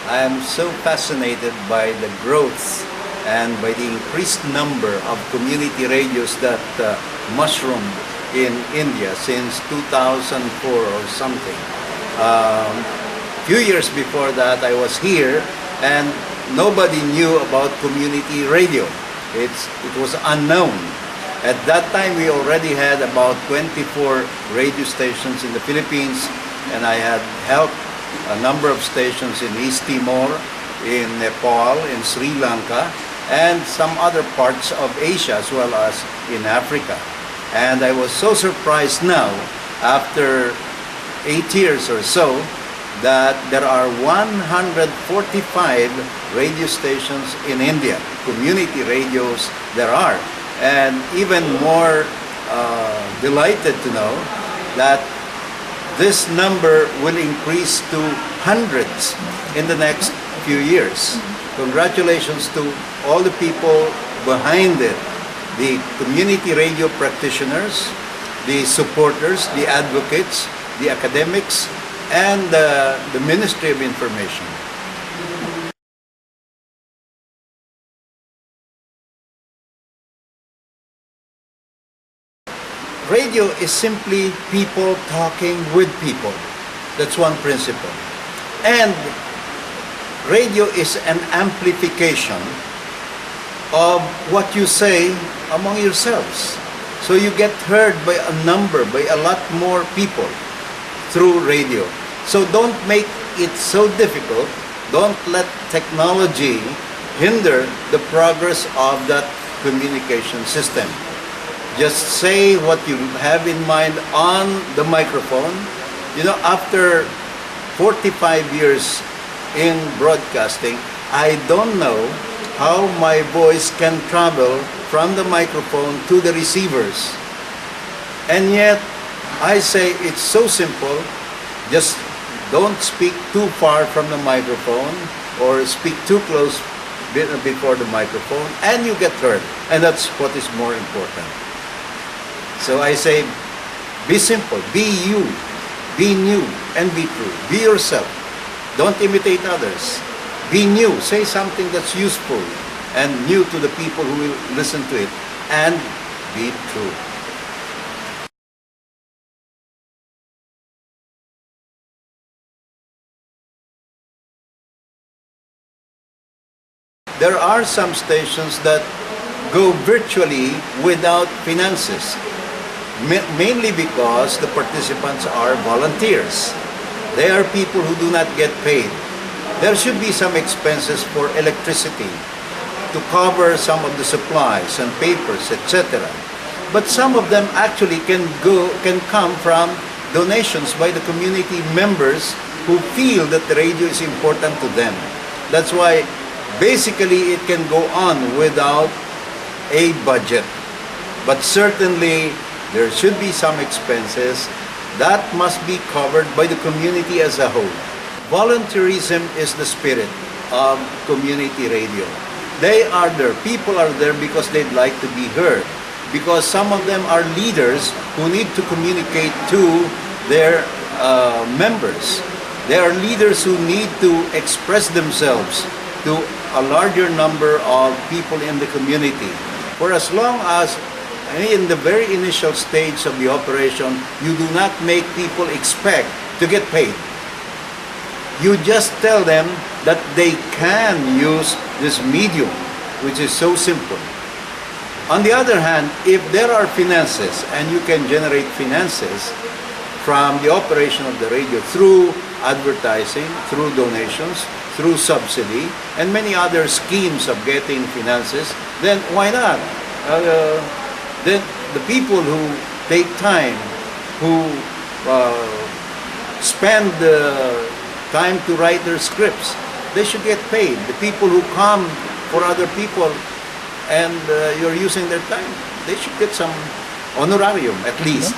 I am so fascinated by the growth and by the increased number of community radios that mushroomed in India since 2004 or something. Few years before that, I was here and nobody knew about community radio. It was unknown. At that time, we already had about 24 radio stations in the Philippines, and I had helped a number of stations in East Timor, in Nepal, in Sri Lanka, and some other parts of Asia as well as in Africa. And I was so surprised now, after 8 years or so, that there are 145 radio stations in India, community radios there are. And even more delighted to know that this number will increase to hundreds in the next few years. Congratulations to all the people behind it, the community radio practitioners, the supporters, the advocates, the academics, and the Ministry of Information. Radio is simply people talking with people. That's one principle. And radio is an amplification of what you say among yourselves. So you get heard by a lot more people through radio. So don't make it so difficult. Don't let technology hinder the progress of that communication system. Just say what you have in mind on the microphone. You know, after 45 years in broadcasting, I don't know how my voice can travel from the microphone to the receivers. And yet, I say it's so simple. Just don't speak too far from the microphone or speak too close before the microphone, and you get heard. And that's what is more important. So I say, be simple, be you, be new, and be true. Be yourself. Don't imitate others. Be new. Say something that's useful and new to the people who will listen to it. And be true. There are some stations that go virtually without finances. Mainly because the participants are volunteers. They are people who do not get paid. There should be some expenses for electricity to cover some of the supplies and papers, etc. But some of them actually can come from donations by the community members who feel that the radio is important to them. That's why basically it can go on without a budget. But certainly there should be some expenses that must be covered by the community as a whole. Volunteerism is the spirit of community radio. They are there, people are there because they'd like to be heard. Because some of them are leaders who need to communicate to their members. They are leaders who need to express themselves to a larger number of people in the community. For as long as in the very initial stage of the operation, you do not make people expect to get paid. You just tell them that they can use this medium, which is so simple. On the other hand, if there are finances and you can generate finances from the operation of the radio through advertising, through donations, through subsidy, and many other schemes of getting finances, then why not? Then the people who take time, who spend time to write their scripts, they should get paid. The people who come for other people and you're using their time, they should get some honorarium at least.